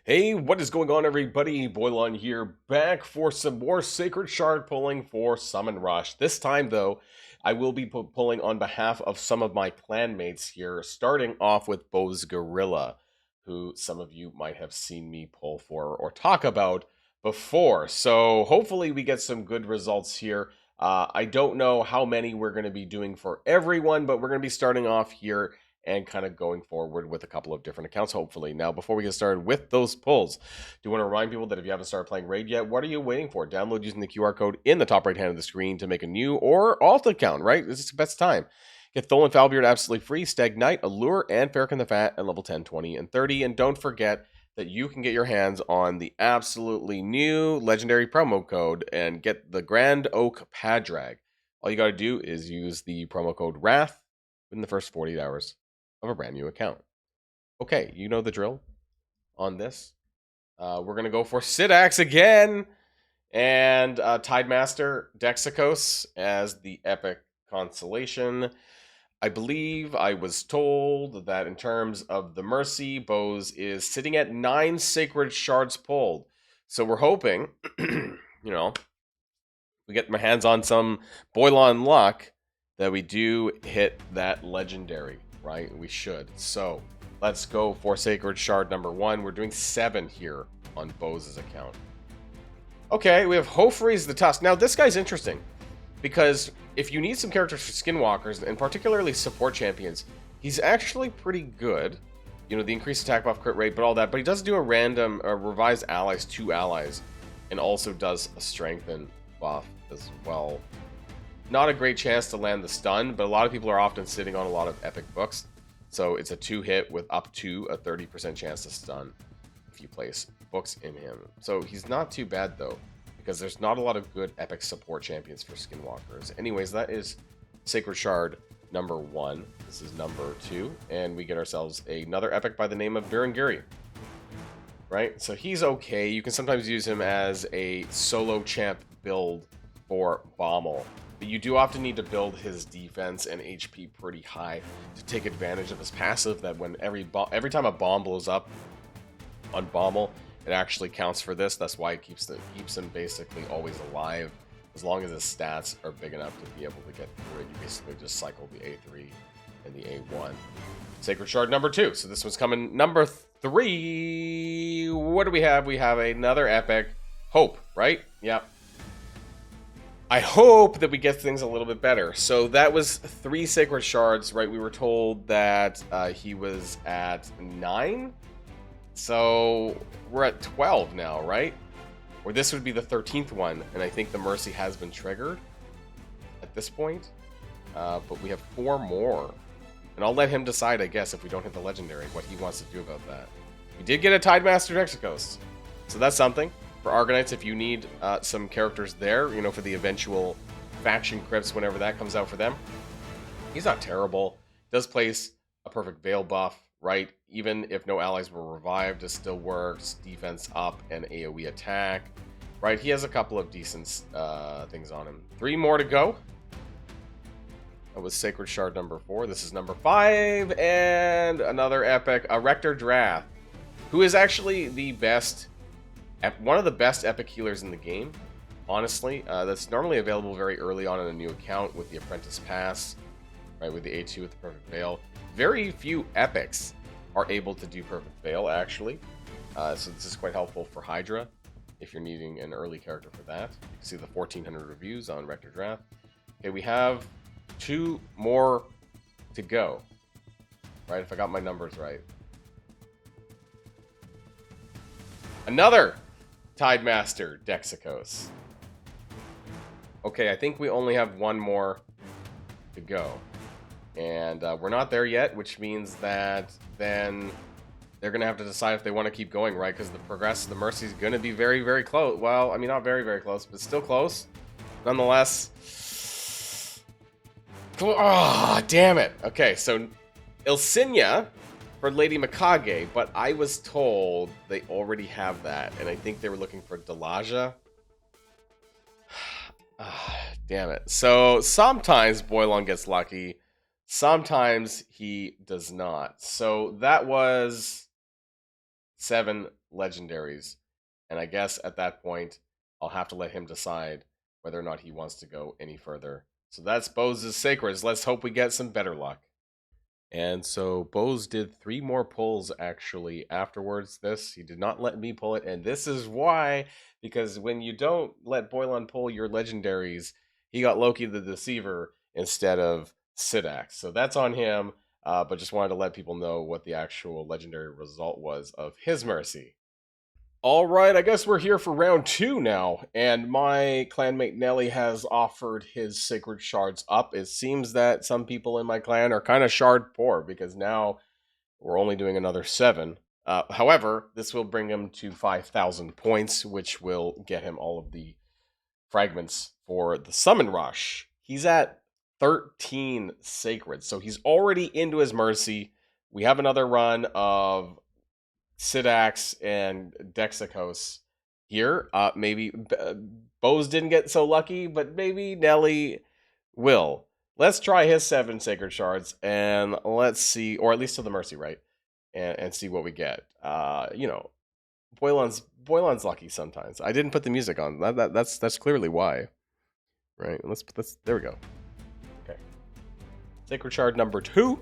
Hey, what is going on, everybody? Boilon here, back for some more Sacred Shard pulling for Summon Rush. This time, though, I will be pulling on behalf of some of my clanmates here, starting off with Bose Gorilla, who some of you might have seen me pull for or talk about before. So hopefully we get some good results here. I don't know how many we're going to be doing for everyone, but we're going to be starting off here and kind of going forward with a couple of different accounts, hopefully. Now, before we get started with those pulls, do want to remind people that if you haven't started playing Raid yet, what are you waiting for? Download using the QR code in the top right hand of the screen to make a new or alt account, right? This is the best time. Get Thol and Foulbeard absolutely free, Stag Knight, Allure, and Farrakhan the Fat at level 10, 20, and 30. And don't forget that you can get your hands on the absolutely new legendary promo code and get the Grand Oak Padrag. All you got to do is use the promo code WRATH within the first 48 hours of a brand new account. Okay, you know the drill on this. We're going to go for SYDAX again and Tidemaster Dexicos as the epic constellation. I believe I was told that in terms of the Mercy, Bose is sitting at 9 Sacred Shards pulled. So we're hoping, we get my hands on some Boilon luck that we do hit that legendary. Right? We should. So let's go for Sacred Shard number 1. We're doing 7 here on Bose's account. Okay, we have Hofreeze the Tusk. Now, this guy's interesting because if you need some characters for Skinwalkers, and particularly support champions, he's actually pretty good. You know, the increased attack buff, crit rate, but all that. But he does do a random revise allies, 2 allies, and also does a strengthen buff as well. Not a great chance to land the stun, but a lot of people are often sitting on a lot of epic books. So it's a 2-hit with up to a 30% chance to stun if you place books in him. So he's not too bad, though, because there's not a lot of good epic support champions for Skinwalkers. Anyways, that is Sacred Shard number 1. This is number 2. And we get ourselves another epic by the name of Durangiri. Right? So he's okay. You can sometimes use him as a solo champ build for Bommel. You do often need to build his defense and HP pretty high to take advantage of his passive, that when every time a bomb blows up on Bommel, it actually counts for this. That's why it keeps him basically always alive. As long as his stats are big enough to be able to get through it, you basically just cycle the A3 and the A1. Sacred Shard number 2. So this one's coming number 3. What do we have? We have another epic. Hope, right? Yep. I hope that we get things a little bit better. So that was 3 Sacred Shards, right? We were told that he was at 9. So we're at 12 now, right? Or this would be the 13th one. And I think the Mercy has been triggered at this point. But we have 4 more. And I'll let him decide, I guess, if we don't hit the Legendary, what he wants to do about that. We did get a Tidemaster Dexicos. So that's something. For Argonauts, if you need some characters there, for the eventual faction crypts whenever that comes out for them. He's not terrible. Does place a perfect Veil buff, right? Even if no allies were revived, it still works. Defense up and AoE attack, right? He has a couple of decent things on him. 3 more to go. That was Sacred Shard number 4. This is number 5. And another epic, a Rector Drath, who is actually the best... one of the best epic healers in the game, honestly. That's normally available very early on in a new account with the Apprentice Pass, right, with the A2 with the Perfect Veil. Very few epics are able to do Perfect Veil, actually. So this is quite helpful for Hydra, if you're needing an early character for that. You can see the 1,400 reviews on Rector Drath. Okay, we have 2 more to go, right, if I got my numbers right. Another Tidemaster Dexicos. Okay, I think we only have 1 more to go. And we're not there yet, which means that then they're going to have to decide if they want to keep going, right? Because the Mercy is going to be very, very close. Well, I mean, not very, very close, but still close. Nonetheless. Oh, damn it. Okay, so Ilsinia for Lady Mikage, but I was told they already have that, and I think they were looking for Delaja. Damn it. So sometimes Boilon gets lucky, sometimes he does not. So that was 7 legendaries. And I guess at that point, I'll have to let him decide whether or not he wants to go any further. So that's Bose's Sacreds. Let's hope we get some better luck. And so Bose did 3 more pulls actually afterwards. He did not let me pull it, and this is why, because when you don't let Boilon pull your legendaries, he got Loki the Deceiver instead of SYDAX. So that's on him, but just wanted to let people know what the actual legendary result was of his mercy. All right, I guess we're here for round 2 now, and my clanmate Nelly has offered his sacred shards up. It seems that some people in my clan are kind of shard poor because now we're only doing another 7. However, this will bring him to 5,000 points, which will get him all of the fragments for the summon rush. He's at 13 sacred, so he's already into his mercy. We have another run of SYDAX and Dexicos here. Maybe Bose didn't get so lucky, but maybe Nelly will. Let's try his 7 sacred shards, and let's see, or at least to the mercy, right? And see what we get. You know, Boilon's lucky sometimes. I didn't put the music on. That's clearly why, right? Let's there we go. Okay, sacred shard number 2. We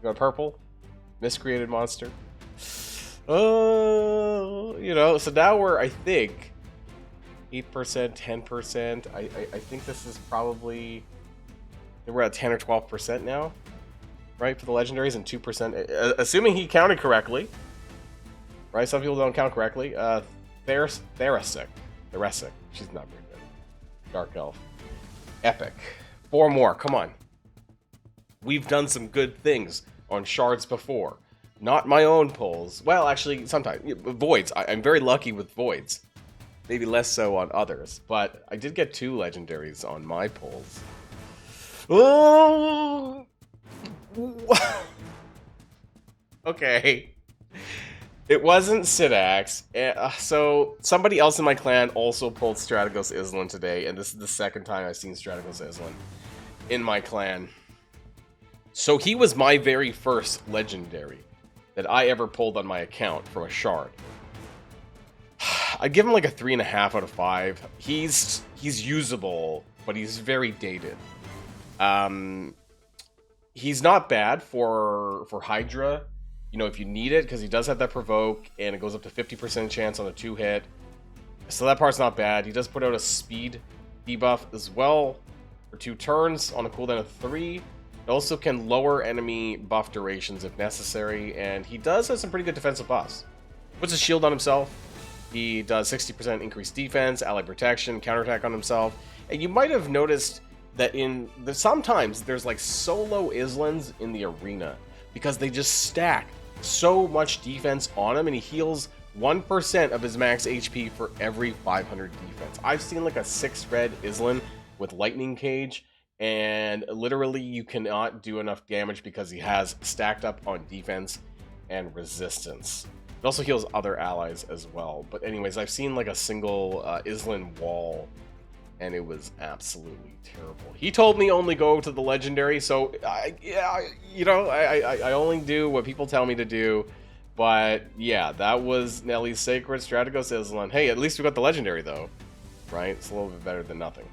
got purple. Miscreated monster. Oh, you know, so now we're, I think, 8%, 10%. I think this is probably, we're at 10 or 12% now, right, for the legendaries, and 2%, assuming he counted correctly, right? Some people don't count correctly. Theresic. She's not very good. Dark Elf. Epic. 4 more, come on. We've done some good things on shards before. Not my own pulls. Well, actually, sometimes. Voids. I'm very lucky with voids. Maybe less so on others. But I did get 2 legendaries on my pulls. Oh! Okay. It wasn't SYDAX. So somebody else in my clan also pulled Strategos Islan today. And this is the second time I've seen Strategos Islan in my clan. So he was my very first legendary that I ever pulled on my account from a shard. I'd give him like a 3.5 out of 5. He's usable, but he's very dated. He's not bad for Hydra, you know, if you need it, because he does have that provoke, and it goes up to 50% chance on a 2-hit. So that part's not bad. He does put out a speed debuff as well for 2 turns on a cooldown of 3. It also can lower enemy buff durations if necessary, and he does have some pretty good defensive buffs. Puts a shield on himself. He does 60% increased defense, ally protection, counterattack on himself. And you might have noticed that sometimes there's like solo Islans in the arena because they just stack so much defense on him, and he heals 1% of his max HP for every 500 defense. I've seen like a 6-red Islan with lightning cage, and literally you cannot do enough damage because he has stacked up on defense and resistance. It also heals other allies as well. But anyways, I've seen like a single Islan wall, and it was absolutely terrible. He told me only go to the legendary, so I only do what people tell me to do. But yeah, that was Nelly's Sacred Strategos Islan. Hey, at least we got the legendary though, right? It's a little bit better than nothing.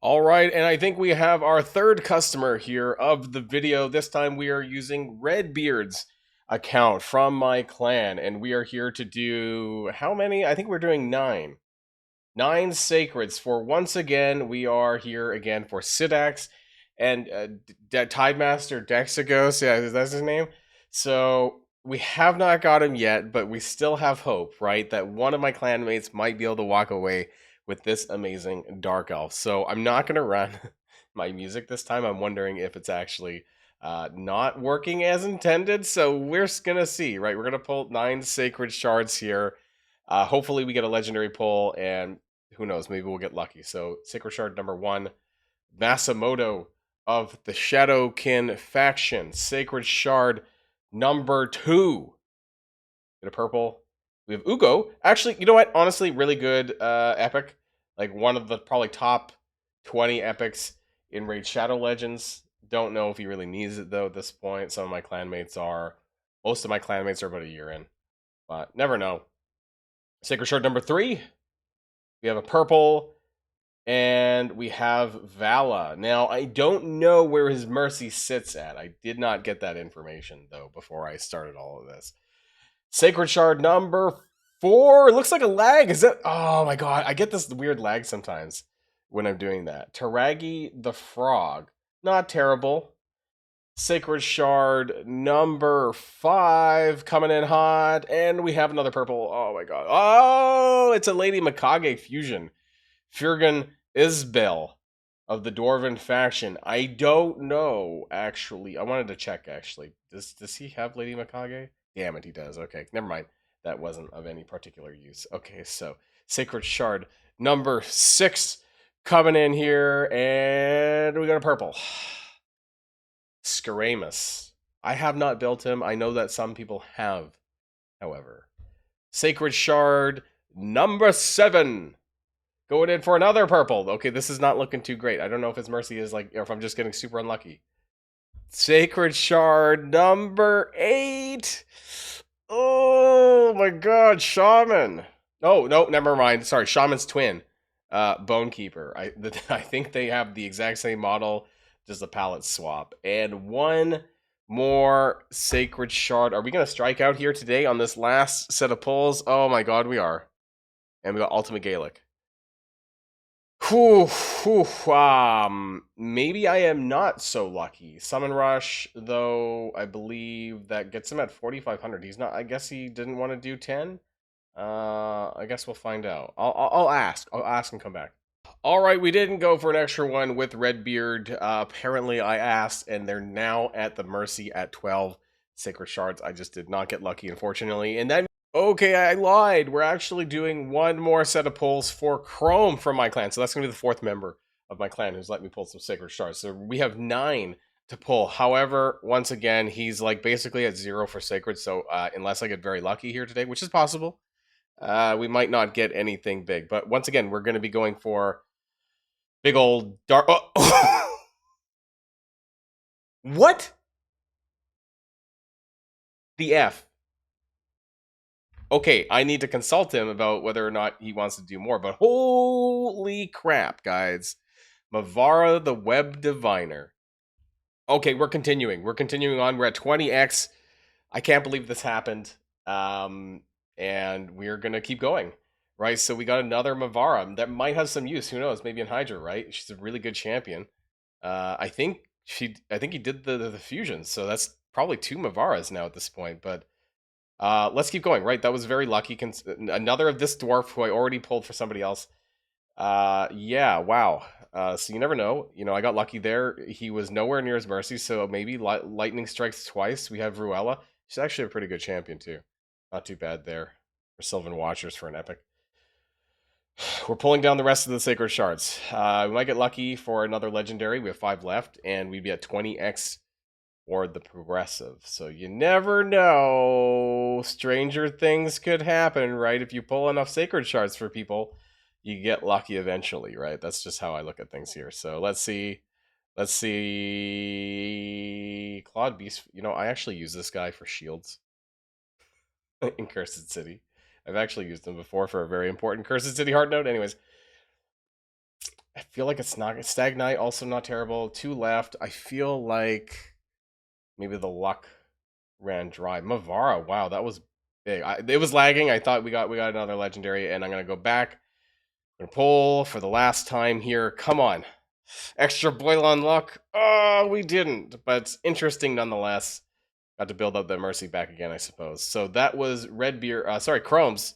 All right, and I think we have our third customer here of the video. This time we are using Redbeard's account from my clan, and we are here to do how many? I think we're doing 9. 9 sacreds for, once again, we are here again for SYDAX and Tidemaster Dexicos. Yeah, that's his name. So we have not got him yet, but we still have hope, right? That one of my clanmates might be able to walk away with this amazing Dark Elf. So I'm not going to run my music this time. I'm wondering if it's actually not working as intended. So we're going to see, right? We're going to pull 9 sacred shards here. Hopefully we get a legendary pull, and who knows, maybe we'll get lucky. So sacred shard number 1, Masamoto of the Shadowkin faction. Sacred shard number 2. Get a purple. We have Ugo. Actually, you know what? Honestly, really good epic. Like one of the probably top 20 epics in Raid Shadow Legends. Don't know if he really needs it though at this point. Some of my clanmates are. Most of my clanmates are about a year in, but never know. Sacred Shard number 3. We have a purple, and we have Vala. Now, I don't know where his Mercy sits at. I did not get that information, though, before I started all of this. Sacred Shard number 4. It looks like a lag. Is that... Oh, my God. I get this weird lag sometimes when I'm doing that. Taragi the Frog. Not terrible. Sacred Shard number 5 coming in hot. And we have another purple. Oh, my God. Oh, it's a Lady Mikage fusion. Furgan Isbel of the Dwarven faction. I don't know, actually. I wanted to check, actually. Does he have Lady Mikage? Damn it, he does. Okay, never mind. That wasn't of any particular use. Okay, so Sacred Shard number 6 coming in here. And we got a purple. Skaramus. I have not built him. I know that some people have, however. Sacred Shard number 7. Going in for another purple. Okay, this is not looking too great. I don't know if his Mercy is like, or if I'm just getting super unlucky. Sacred Shard number 8. Oh my God, Shaman. Oh, no, never mind. Sorry, Shaman's twin. Bonekeeper. I think they have the exact same model, just a palette swap. And one more Sacred Shard. Are we going to strike out here today on this last set of pulls? Oh my God, we are. And we got Ultimate Gaelic. Maybe I am not so lucky. Summon Rush, though, I believe that gets him at 4,500. He's not. I guess he didn't want to do 10. I guess we'll find out. I'll ask. I'll ask and come back. All right, we didn't go for an extra one with Redbeard. Apparently, I asked, and they're now at the Mercy at 12 Sacred Shards. I just did not get lucky, unfortunately, and then. Okay, I lied. We're actually doing one more set of pulls for Chrome from my clan. So that's going to be the 4th member of my clan who's let me pull some Sacred Shards. So we have 9 to pull. However, once again, he's like basically at 0 for Sacred. So unless I get very lucky here today, which is possible, we might not get anything big. But once again, we're going to be going for big old dark... Oh. What? The F. Okay, I need to consult him about whether or not he wants to do more, but holy crap, guys. Mavara the Web Diviner. Okay, we're continuing. We're continuing on. We're at 20x. I can't believe this happened. And we're going to keep going, right? So we got another Mavara that might have some use. Who knows? Maybe in Hydra, right? She's a really good champion. I think he did the fusion, so that's probably 2 Mavaras now at this point, but... let's keep going, right? That was very lucky. Another of this dwarf who I already pulled for somebody else. Yeah, wow. So you never know. You know, I got lucky there. He was nowhere near his Mercy, so maybe lightning strikes twice. We have Ruella. She's actually a pretty good champion, too. Not too bad there for Sylvan Watchers for an epic. We're pulling down the rest of the Sacred Shards. We might get lucky for another Legendary. We have 5 left, and we'd be at 20x or the progressive. So you never know. Stranger things could happen, right? If you pull enough Sacred Shards for people, you get lucky eventually, right? That's just how I look at things here. So let's see. Let's see. Claude Beast. You know, I actually use this guy for shields in Cursed City. I've actually used him before for a very important Cursed City hard note. Anyways, I feel like it's not... Stag Knight, also not terrible. 2 left. I feel like... Maybe the luck ran dry. Mavara, wow, that was big. It was lagging. I thought we got another Legendary, and I'm going to go back. I'm going to pull for the last time here. Come on. Extra Boilon luck. Oh, we didn't, but interesting nonetheless. Got to build up that Mercy back again, I suppose. So that was Redbeard, Chrome's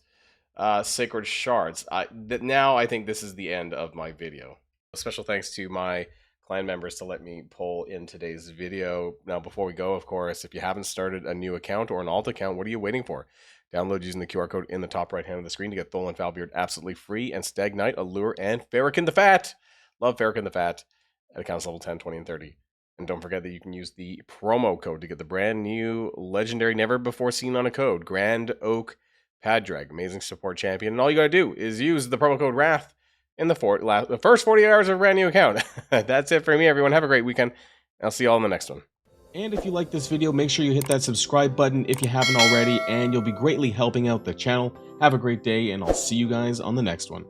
Sacred Shards. Now I think this is the end of my video. Special thanks to my clan members to let me pull in today's video. Now, before we go, of course, if you haven't started a new account or an alt account, what are you waiting for? Download using the QR code in the top right hand of the screen to get Thol and Falbeard absolutely free, and Stag Knight, Allure, and Farrakhan the Fat. Love Farrakhan the Fat at accounts level 10, 20, and 30. And don't forget that you can use the promo code to get the brand new legendary, never before seen on a code, Grand Oak Padrag, amazing support champion. And all you gotta do is use the promo code WRATH in the first 48 hours of a brand new account. That's it for me, everyone. Have a great weekend. I'll see you all in the next one. And if you like this video, make sure you hit that subscribe button if you haven't already, and you'll be greatly helping out the channel. Have a great day, and I'll see you guys on the next one.